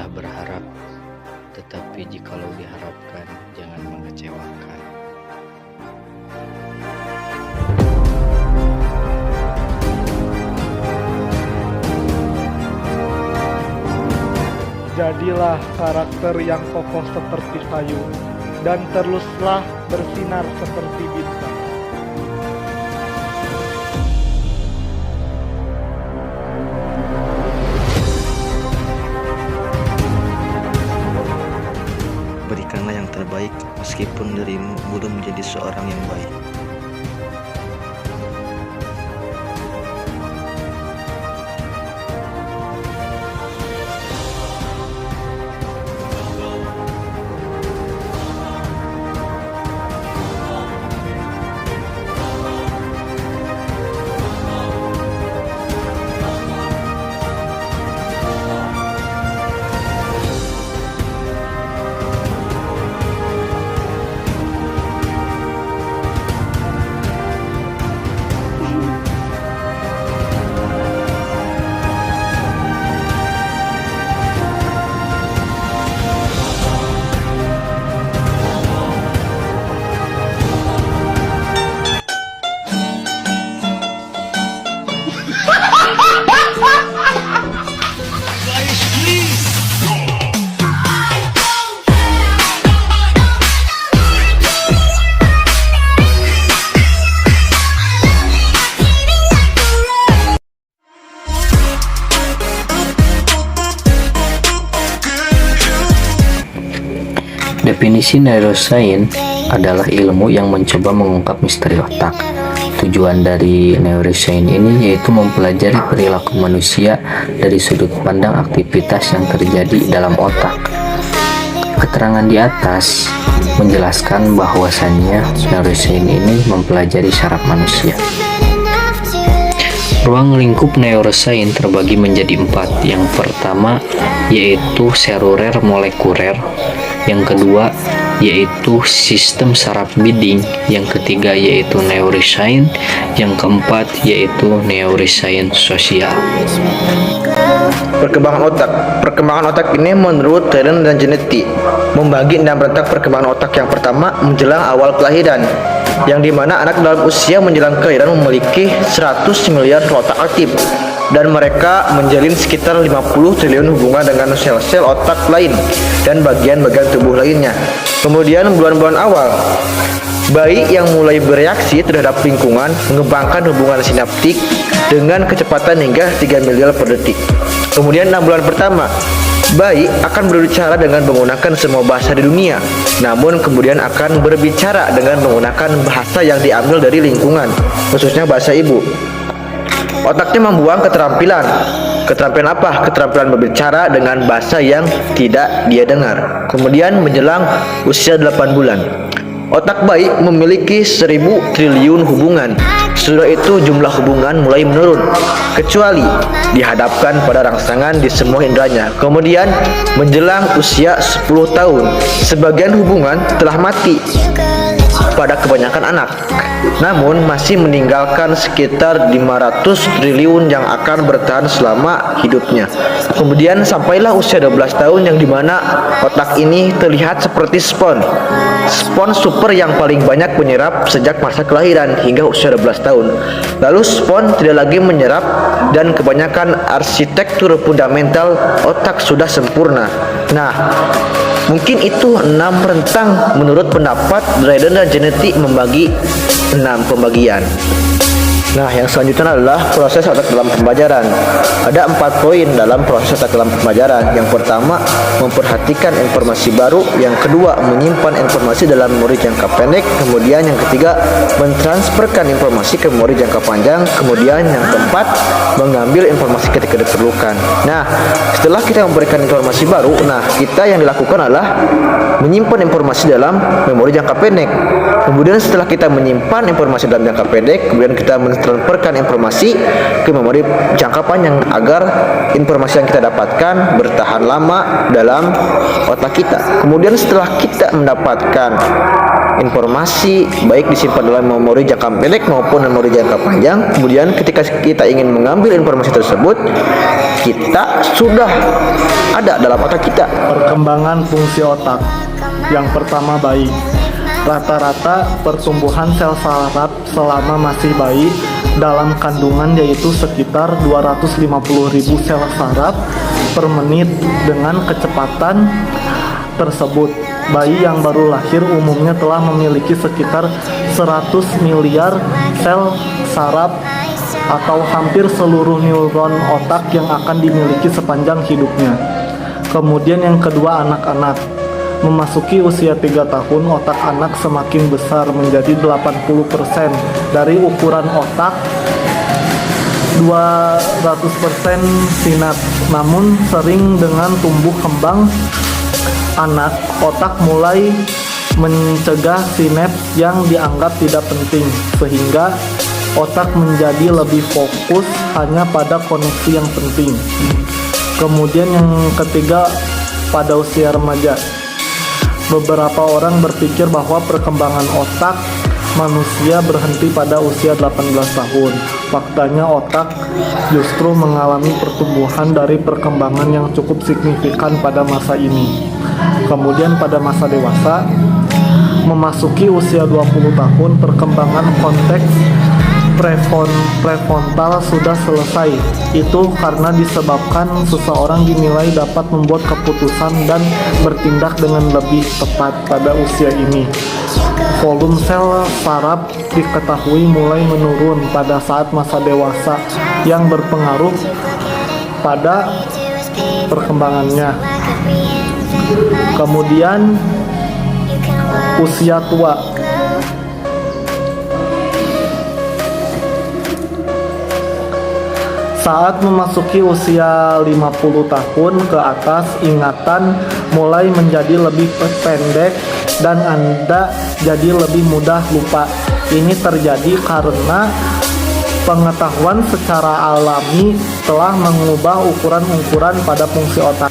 Janganlah berharap, tetapi jikalau diharapkan, jangan mengecewakan. Jadilah karakter yang kokoh seperti kayu, dan teruslah bersinar seperti bintang. Berikanlah yang terbaik, meskipun dirimu belum menjadi seorang yang baik. Definisi neuroscience adalah ilmu yang mencoba mengungkap misteri otak. Tujuan dari neuroscience ini yaitu mempelajari perilaku manusia dari sudut pandang aktivitas yang terjadi dalam otak. Keterangan di atas menjelaskan bahwasannya neuroscience ini mempelajari saraf manusia. Ruang lingkup neuroscience terbagi menjadi 4. Yang pertama yaitu seluler molekuler, yang kedua yaitu sistem saraf bidding, yang ketiga yaitu neuroscience, yang keempat yaitu neuroscience sosial. Perkembangan otak ini menurut Taylor dan Genetti membagi 6 rentak perkembangan otak. Yang pertama menjelang awal kelahiran, yang dimana anak dalam usia menjelang kelahiran memiliki 100 miliar otak aktif, dan mereka menjalin sekitar 50 triliun hubungan dengan sel-sel otak lain dan bagian-bagian tubuh lainnya. Kemudian bulan-bulan awal, bayi yang mulai bereaksi terhadap lingkungan mengembangkan hubungan sinaptik dengan kecepatan hingga 3 miliar per detik. Kemudian 6 bulan pertama, bayi akan berbicara dengan menggunakan semua bahasa di dunia, namun kemudian akan berbicara dengan menggunakan bahasa yang diambil dari lingkungan, khususnya bahasa ibu. Otaknya membuang keterampilan. Keterampilan apa? Keterampilan berbicara dengan bahasa yang tidak dia dengar. Kemudian menjelang usia 8 bulan, otak bayi memiliki 1000 triliun hubungan. Sudah itu jumlah hubungan mulai menurun, kecuali dihadapkan pada rangsangan di semua inderanya. Kemudian menjelang usia 10 tahun, sebagian hubungan telah mati pada kebanyakan anak, namun masih meninggalkan sekitar 500 triliun yang akan bertahan selama hidupnya. Kemudian sampailah usia 12 tahun, yang dimana otak ini terlihat seperti spons super yang paling banyak menyerap sejak masa kelahiran hingga usia 12 tahun. Lalu spons tidak lagi menyerap, dan kebanyakan arsitektur fundamental otak sudah sempurna. Nah, mungkin itu 6 rentang menurut pendapat Dryden dan Genetti membagi 6 pembagian. Nah, yang selanjutnya adalah proses otak dalam pembelajaran. Ada 4 poin dalam proses otak dalam pembelajaran. Yang pertama, memperhatikan informasi baru. Yang kedua, menyimpan informasi dalam memori jangka pendek. Kemudian yang ketiga, mentransferkan informasi ke memori jangka panjang. Kemudian yang keempat, mengambil informasi ketika diperlukan. Nah, setelah kita memberikan informasi baru, kita yang dilakukan adalah menyimpan informasi dalam memori jangka pendek. Kemudian setelah kita menyimpan informasi dalam jangka pendek, kemudian kita mentransferkan informasi ke memori jangka panjang agar informasi yang kita dapatkan bertahan lama dalam otak kita. Kemudian setelah kita mendapatkan informasi baik disimpan dalam memori jangka pendek maupun memori jangka panjang, kemudian ketika kita ingin mengambil informasi tersebut, kita sudah ada dalam otak kita. Perkembangan fungsi otak. Yang pertama, bayi. Rata-rata pertumbuhan sel saraf selama masih bayi dalam kandungan yaitu sekitar 250.000 sel saraf per menit. Dengan kecepatan tersebut, bayi yang baru lahir umumnya telah memiliki sekitar 100 miliar sel saraf atau hampir seluruh neuron otak yang akan dimiliki sepanjang hidupnya. Kemudian yang kedua, anak-anak. Memasuki usia 3 tahun, otak anak semakin besar menjadi 80% dari ukuran otak, 200% sinaps. Namun sering dengan tumbuh kembang anak, otak mulai mencegah sinaps yang dianggap tidak penting, sehingga otak menjadi lebih fokus hanya pada koneksi yang penting. Kemudian yang ketiga, pada usia remaja. Beberapa orang berpikir bahwa perkembangan otak manusia berhenti pada usia 18 tahun. Faktanya otak justru mengalami pertumbuhan dari perkembangan yang cukup signifikan pada masa ini. Kemudian pada masa dewasa, memasuki usia 20 tahun, perkembangan konteks prefrontal sudah selesai. Itu karena disebabkan seseorang dinilai dapat membuat keputusan dan bertindak dengan lebih tepat pada usia ini. Volume sel saraf diketahui mulai menurun pada saat masa dewasa yang berpengaruh pada perkembangannya. Kemudian usia tua. Saat memasuki usia 50 tahun ke atas, ingatan mulai menjadi lebih pendek dan Anda jadi lebih mudah lupa. Ini terjadi karena pengetahuan secara alami telah mengubah ukuran-ukuran pada fungsi otak.